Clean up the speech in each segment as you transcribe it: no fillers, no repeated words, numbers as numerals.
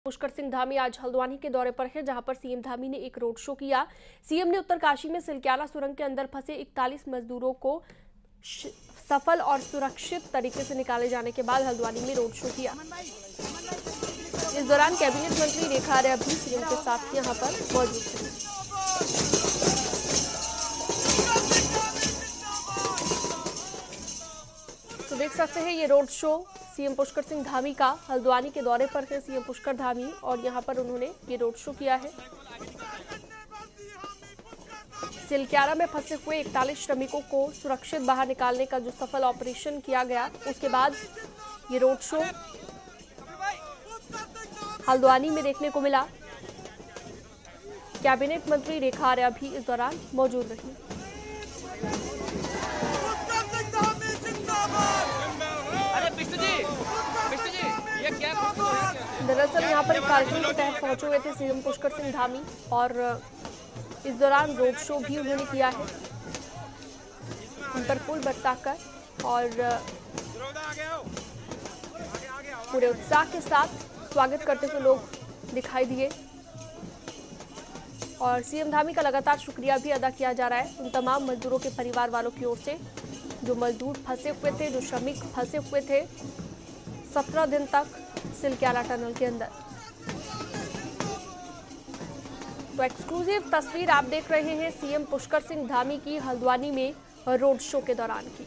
पुष्कर सिंह धामी आज हल्द्वानी के दौरे पर है, जहां पर सीएम धामी ने एक रोड शो किया। सीएम ने उत्तरकाशी में सिलक्याला सुरंग के अंदर फंसे 41 मजदूरों को सफल और सुरक्षित तरीके से निकाले जाने के बाद हल्द्वानी में रोड शो किया। इस दौरान कैबिनेट मंत्री रेखा आर्या भी सीएम के साथ यहां पर मौजूद थे। तो देख सकते हैं ये road show CM Pushkar Singh Dhami का। हल्द्वानी के दौरे पर है सीएम पुष्कर धामी और यहां पर उन्होंने ये रोड शो किया है। सिलक्याला में फंसे हुए 41 श्रमिकों को सुरक्षित बाहर निकालने का जो सफल ऑपरेशन किया गया, उसके बाद ये रोड शो हल्द्वानी में देखने को मिला। कैबिनेट मंत्री रेखा आर्या भी इस दौरान मौजूद रही। दरअसल यहाँ पर एक कार्यक्रम के तहत पहुंचे हुए थे सीएम पुष्कर सिंह धामी और इस दौरान रोड शो भी उन्होंने किया है। उन पर फूल बरसाकर और पूरे उत्साह के साथ स्वागत करते हुए लोग दिखाई दिए और सीएम धामी का लगातार शुक्रिया भी अदा किया जा रहा है उन तमाम मजदूरों के परिवार वालों की ओर से, जो मजदूर फंसे हुए थे, जो श्रमिक फंसे हुए थे 17 दिन तक सिलक्याला टनल के अंदर। तो एक्सक्लूसिव तस्वीर आप देख रहे हैं सीएम पुष्कर सिंह धामी की हल्द्वानी में रोड शो के दौरान की।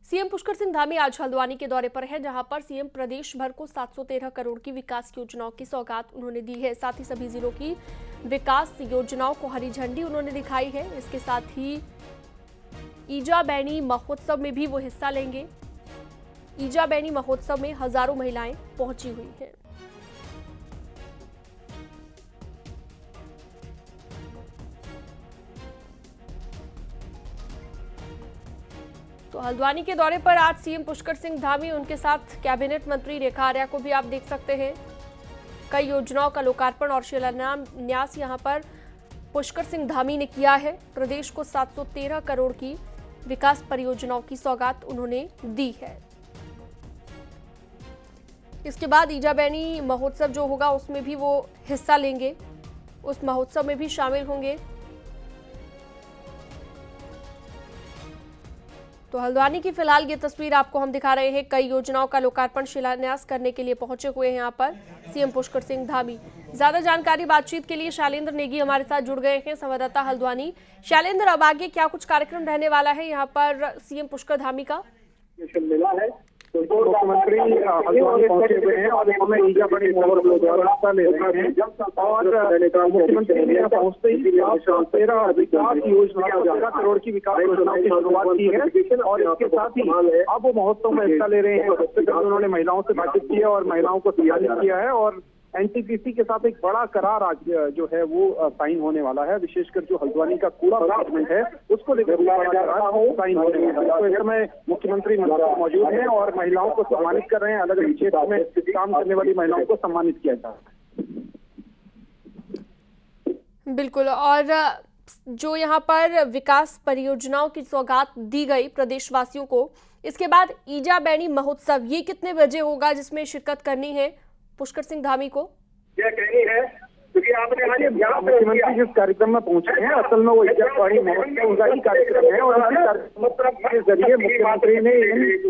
सीएम पुष्कर सिंह धामी आज हल्द्वानी के दौरे पर है, जहां पर सीएम प्रदेश भर को 713 करोड़ की विकास योजनाओं की सौगात उन्होंने दी है। साथ ही सभी जिलों की विकास योजनाओं को हरी झंडी उन्होंने दिखाई है। इसके साथ ही ईजा बैनी महोत्सव में भी वो हिस्सा लेंगे। ईजा बैनी महोत्सव में हजारों महिलाएं पहुंची हुई हैं। तो हल्द्वानी के दौरे पर आज सीएम पुष्कर सिंह धामी, उनके साथ कैबिनेट मंत्री रेखा आर्या को भी आप देख सकते हैं। कई योजनाओं का लोकार्पण और शिलान्यास यहां पर पुष्कर सिंह धामी ने किया है। प्रदेश को 713 करोड़ की विकास परियोजनाओं की सौगात उन्होंने दी है। इसके बाद ईजा बैनी महोत्सव जो होगा उसमें भी वो हिस्सा लेंगे, उस महोत्सव में भी शामिल होंगे। तो हल्द्वानी की फिलहाल ये तस्वीर आपको हम दिखा रहे हैं। कई योजनाओं का लोकार्पण शिलान्यास करने के लिए पहुंचे हुए हैं यहाँ पर सीएम पुष्कर सिंह धामी। ज्यादा जानकारी बातचीत के लिए शैलेंद्र नेगी हमारे साथ जुड़ गए हैं, संवाददाता हल्द्वानी। शैलेंद्र, अब आगे क्या कुछ कार्यक्रम रहने वाला है यहाँ पर सीएम पुष्कर धामी का? मिला है मुख्यमंत्री हल्द्वानी पहुंचे हुए हैं और हमें ईजा बड़ी व्यवस्था ले रहे हैं और मुख्यमंत्री ने पहुंचते ही 13 विकास योजना 13 करोड़ की विकास योजनाओं की शुरुआत की है और इसके साथ ही अब वो महोत्सव में हिस्सा ले रहे हैं। सबसे पहले उन्होंने महिलाओं से बातचीत की है और महिलाओं को सम्मानित किया है और एनटीपीसी के साथ एक बड़ा करार आज जो है वो साइन होने वाला है। विशेषकर जो हल्द्वानी का कूड़ा मैनेजमेंट है उसको लेकर साइन होने वाला है। तो इस समय मुख्यमंत्री मौजूद हैं और महिलाओं को सम्मानित कर रहे हैं। अलग अलग क्षेत्र में काम करने वाली महिलाओं को सम्मानित किया जा रहा है। बिल्कुल, और जो यहाँ पर विकास परियोजनाओं की सौगात दी गई प्रदेशवासियों को, इसके बाद ईजा बैनी महोत्सव ये कितने बजे होगा जिसमें शिरकत करनी है पुष्कर सिंह धामी को? यह कहनी है क्योंकि आपने मुख्यमंत्री जिस कार्यक्रम में पहुंचे हैं असल में वो ईजा बैनी महोत्सव का ही कार्यक्रम है और इसी कार्यक्रम के जरिए मुख्यमंत्री ने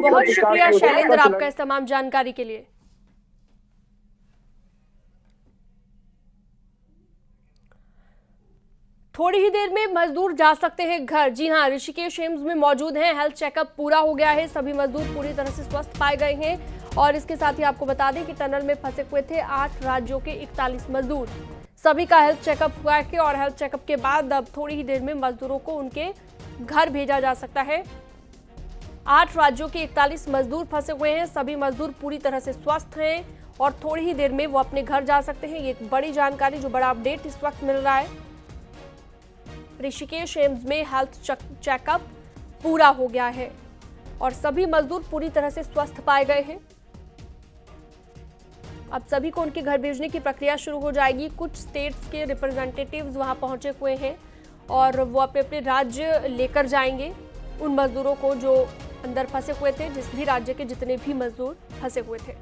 बहुत शुक्रिया शैलेंद्र आपका इस तमाम जानकारी के लिए। थोड़ी ही देर में मजदूर जा सकते हैं घर। जी हां, ऋषिकेश एम्स में मौजूद हैं। हेल्थ चेकअप पूरा हो गया है, सभी मजदूर पूरी तरह से स्वस्थ पाए गए हैं और इसके साथ ही आपको बता दें कि टनल में फंसे हुए थे 8 राज्यों के 41 मजदूर। सभी का हेल्थ चेकअप हुआ है और हेल्थ चेकअप के बाद अब थोड़ी ही देर में मजदूरों को उनके घर भेजा जा सकता है। 8 राज्यों के 41 मजदूर फंसे हुए हैं, सभी मजदूर पूरी तरह से स्वस्थ हैं और थोड़ी ही देर में वो अपने घर जा सकते हैं। ये एक बड़ी जानकारी, जो बड़ा अपडेट इस वक्त मिल रहा है। ऋषिकेश एम्स में हेल्थ चेकअप पूरा हो गया है और सभी मजदूर पूरी तरह से स्वस्थ पाए गए हैं। अब सभी को उनके घर भेजने की प्रक्रिया शुरू हो जाएगी। कुछ स्टेट्स के रिप्रेजेंटेटिव्स वहां पहुंचे हुए हैं और वो अपने अपने राज्य लेकर जाएंगे उन मजदूरों को जो अंदर फंसे हुए थे, जिस भी राज्य के जितने भी मजदूर फंसे हुए थे।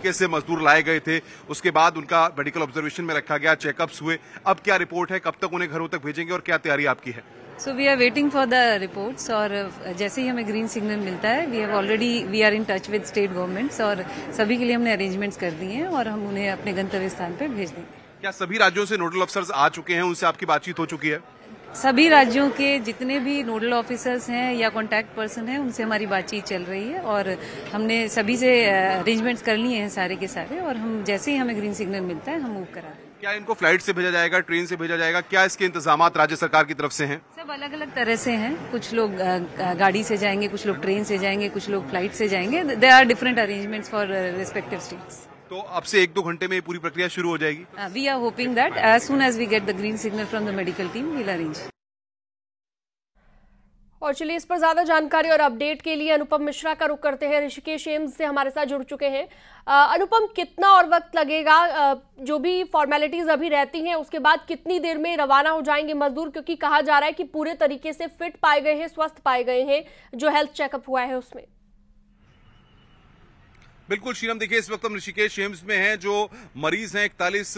से मजदूर लाए गए थे, उसके बाद उनका मेडिकल ऑब्जर्वेशन में रखा गया, चेकअप्स हुए। अब क्या रिपोर्ट है, कब तक उन्हें घरों तक भेजेंगे और क्या तैयारी आपकी है? So we are waiting for the reports और जैसे ही हमें ग्रीन सिग्नल मिलता है we are in touch with state governments और सभी के लिए हमने अरेंजमेंट्स कर दिए हैं और हम उन्हें अपने गंतव्य स्थान पर भेज देंगे। क्या सभी राज्यों से नोडल अफसर्स आ चुके हैं, उनसे आपकी बातचीत हो चुकी है? सभी राज्यों के जितने भी नोडल ऑफिसर्स हैं या कॉन्टैक्ट पर्सन हैं उनसे हमारी बातचीत चल रही है और हमने सभी से अरेंजमेंट्स कर लिए हैं सारे के सारे और हम जैसे ही हमें ग्रीन सिग्नल मिलता है हम मूव करा देंगे। क्या इनको फ्लाइट से भेजा जाएगा, ट्रेन से भेजा जाएगा? क्या इसके इंतजामात राज्य सरकार की तरफ से हैं? सब अलग अलग तरह से हैं। कुछ लोग गाड़ी से जाएंगे, कुछ लोग ट्रेन से जाएंगे, कुछ लोग फ्लाइट से जाएंगे। There are different arrangements for respective states. तो अब से 1-2 घंटे में ये पूरी प्रक्रिया शुरू हो जाएगी? We are hoping that as soon as we get the green signal from the medical team we will arrange. और चलिए इस पर ज्यादा जानकारी और अपडेट के लिए अनुपम मिश्रा का रुख करते हैं। ऋषिकेश एम्स से हमारे साथ जुड़ चुके हैं। अनुपम, कितना और वक्त लगेगा? जो भी फॉर्मेलिटीज अभी रहती हैं उसके बाद कितनी देर में रवाना हो जाएंगे मजदूर, क्योंकि कहा जा रहा है कि पूरे तरीके से फिट पाए गए हैं, स्वस्थ पाए गए हैं जो हेल्थ चेकअप हुआ है उसमें? बिल्कुल शीलम, देखिए इस वक्त हम ऋषिकेश एम्स में हैं। जो मरीज हैं 41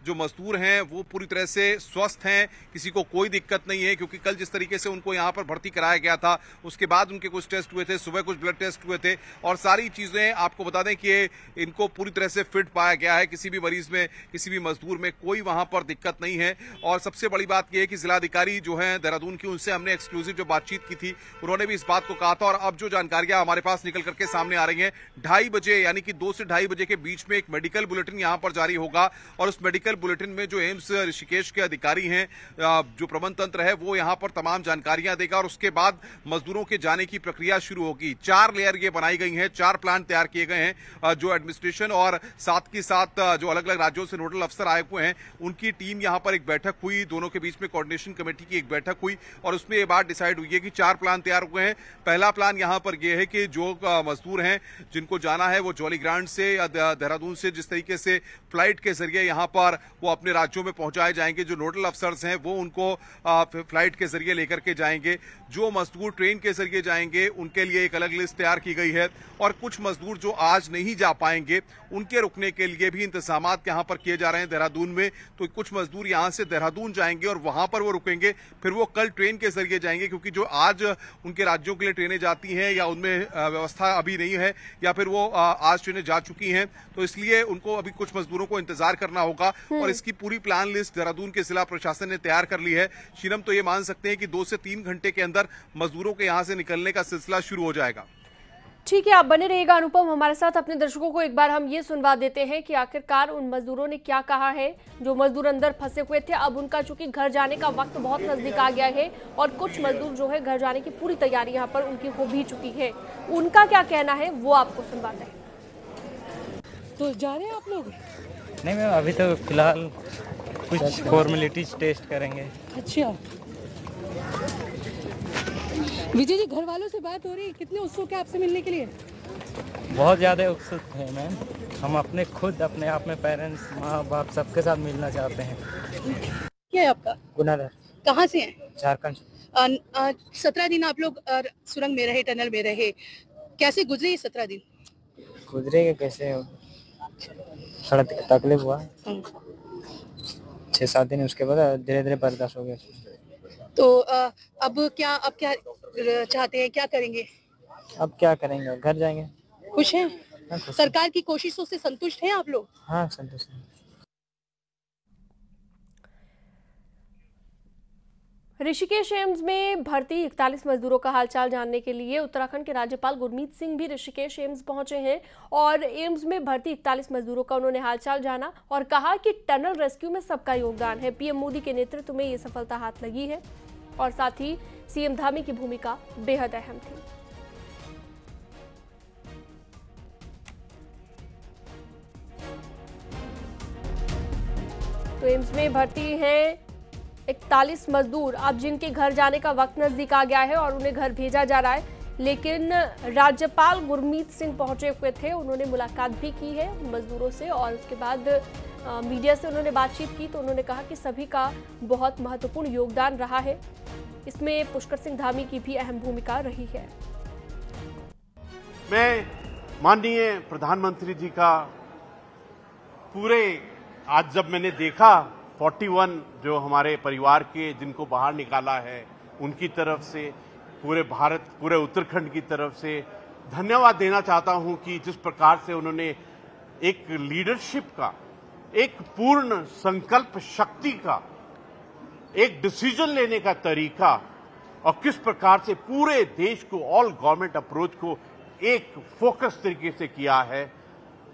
जो मजदूर हैं वो पूरी तरह से स्वस्थ हैं, किसी को कोई दिक्कत नहीं है, क्योंकि कल जिस तरीके से उनको यहाँ पर भर्ती कराया गया था उसके बाद उनके कुछ टेस्ट हुए थे, सुबह कुछ ब्लड टेस्ट हुए थे और सारी चीजें आपको बता दें कि इनको पूरी तरह से फिट पाया गया है। किसी भी मरीज में, किसी भी मजदूर में कोई वहां पर दिक्कत नहीं है। और सबसे बड़ी बात यह है कि जिलाधिकारी जो है देहरादून की, उनसे हमने एक्सक्लूसिव जो बातचीत की थी उन्होंने भी इस बात को कहा था और अब जो जानकारियां हमारे पास निकल करके सामने आ रही हैं, 2:30 बजे यानी कि 2 से 2:30 बजे के बीच में एक मेडिकल बुलेटिन यहां पर जारी होगा और उस मेडिकल बुलेटिन में जो एम्स ऋषिकेश के अधिकारी हैं, जो प्रबंध तंत्र है, वो यहां पर तमाम जानकारियां देगा और उसके बाद मजदूरों के जाने की प्रक्रिया शुरू होगी। 4 लेयर ये बनाई गई हैं, 4 प्लान तैयार किए गए हैं। जो एडमिनिस्ट्रेशन और साथ के साथ जो अलग अलग राज्यों से नोडल अफसर आए हुए हैं उनकी टीम यहां पर एक बैठक हुई, दोनों के बीच में कोऑर्डिनेशन कमेटी की एक बैठक हुई और उसमें ये बात डिसाइड हुई है कि 4 प्लान तैयार हुए हैं। पहला प्लान यहां पर यह है कि जो मजदूर हैं जिनको जाना है वो जॉलीग्रांट से या देहरादून से जिस तरीके से फ्लाइट के जरिए यहां पर वो अपने राज्यों में पहुंचाए जाएंगे, जो नोडल अफसर्स हैं वो उनको फ्लाइट के जरिए लेकर के जाएंगे। जो मजदूर ट्रेन के जरिए जाएंगे उनके लिए एक अलग लिस्ट तैयार की गई है और कुछ मजदूर जो आज नहीं जा पाएंगे उनके रुकने के लिए भी इंतजामात यहां पर किए जा रहे हैं देहरादून में। तो कुछ मजदूर यहां से देहरादून जाएंगे और वहां पर वो रुकेंगे, फिर वो कल ट्रेन के जरिए जाएंगे, क्योंकि जो आज उनके राज्यों के लिए ट्रेनें जाती हैं या उनमें व्यवस्था अभी नहीं है या फिर वो आज ट्रेनें जा चुकी हैं, तो इसलिए उनको अभी कुछ मजदूरों को इंतजार करना होगा और इसकी पूरी प्लान लिस्ट देहरादून के जिला प्रशासन ने तैयार कर ली है। शीलम, तो ये मान सकते हैं कि 2 से 3 घंटे के अंदर मजदूरों के यहां से निकलने का सिलसिला शुरू हो जाएगा। ठीक है, आप बने रहिएगा अनुपम हमारे साथ। अपने दर्शकों को एक बार हम ये सुनवा देते हैं कि आखिरकार उन मजदूरों ने क्या कहा है जो मजदूर अंदर फंसे हुए थे। अब उनका चूंकि घर जाने का वक्त बहुत नजदीक आ गया है और कुछ मजदूर जो है घर जाने की पूरी तैयारी यहाँ पर उनकी हो भी चुकी है, उनका क्या कहना है वो आपको सुनवाते हैं। तो जा रहे हैं आप लोग? नहीं मैम, अभी तो फिलहाल कुछ फॉर्मेलिटीज टेस्ट करेंगे। अच्छा विजय जी, घर वालों से बात हो रही, कितने उत्सुक है आपसे मिलने के लिए? बहुत ज़्यादा उत्सुक हैं मैम। हम अपने आप में पेरेंट्स, माँ बाप सबके साथ मिलना चाहते हैं। क्या है आपका? गुनाधर। कहाँ से हैं? झारखंड। 17 दिन आप लोग सुरंग में रहे, टनल में रहे, कैसे गुजरे ये 17 दिन? गुजरेगा कैसे, थोड़ा तकलीफ हुआ। 6-7 दिन उसके बाद धीरे धीरे बर्दाश्त हो गया। तो अब क्या चाहते हैं, क्या करेंगे? अब क्या करेंगे, घर जाएंगे। खुश हैं? हाँ, खुश। सरकार की कोशिशों से संतुष्ट हैं आप लोग? हाँ, संतुष्ट हैं। ऋषिकेश एम्स में भर्ती 41 मजदूरों का हालचाल जानने के लिए उत्तराखंड के राज्यपाल गुरमीत सिंह भी ऋषिकेश एम्स पहुंचे हैं और एम्स में भर्ती 41 मजदूरों का उन्होंने हालचाल जाना और कहा कि टनल रेस्क्यू में सबका योगदान है। पीएम मोदी के नेतृत्व में ये सफलता हाथ लगी है और साथ ही सीएम धामी की भूमिका बेहद अहम थी। तो एम्स में भर्ती हैं 41 मजदूर अब जिनके घर जाने का वक्त नजदीक आ गया है और उन्हें घर भेजा जा रहा है, लेकिन राज्यपाल गुरमीत सिंह पहुंचे हुए थे। उन्होंने मुलाकात भी की है मजदूरों से और उसके बाद मीडिया से उन्होंने बातचीत की तो उन्होंने कहा कि सभी का बहुत महत्वपूर्ण योगदान रहा है। इसमें पुष्कर सिंह धामी की भी अहम भूमिका रही है। मैं माननीय प्रधानमंत्री जी का पूरे आज जब मैंने देखा 41 जो हमारे परिवार के जिनको बाहर निकाला है उनकी तरफ से पूरे भारत पूरे उत्तराखंड की तरफ से धन्यवाद देना चाहता हूं कि जिस प्रकार से उन्होंने एक लीडरशिप का, एक पूर्ण संकल्प शक्ति का, एक डिसीजन लेने का तरीका और किस प्रकार से पूरे देश को ऑल गवर्नमेंट अप्रोच को एक फोकस तरीके से किया है,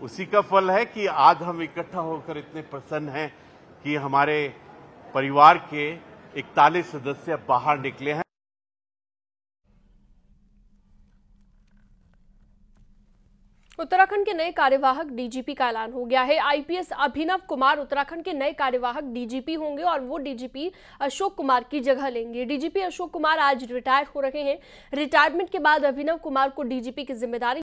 उसी का फल है कि आज हम इकट्ठा होकर इतने प्रसन्न हैं कि हमारे परिवार के 41 सदस्य बाहर निकले हैं। उत्तराखंड के नए कार्यवाहक डीजीपी का ऐलान हो गया है। आईपीएस अभिनव कुमार उत्तराखंड के नए कार्यवाहक डीजीपी होंगे और वो डीजीपी अशोक कुमार की जगह लेंगे। डीजीपी अशोक कुमार आज रिटायर हो रहे हैं। रिटायरमेंट के बाद अभिनव कुमार को डीजीपी की जिम्मेदारी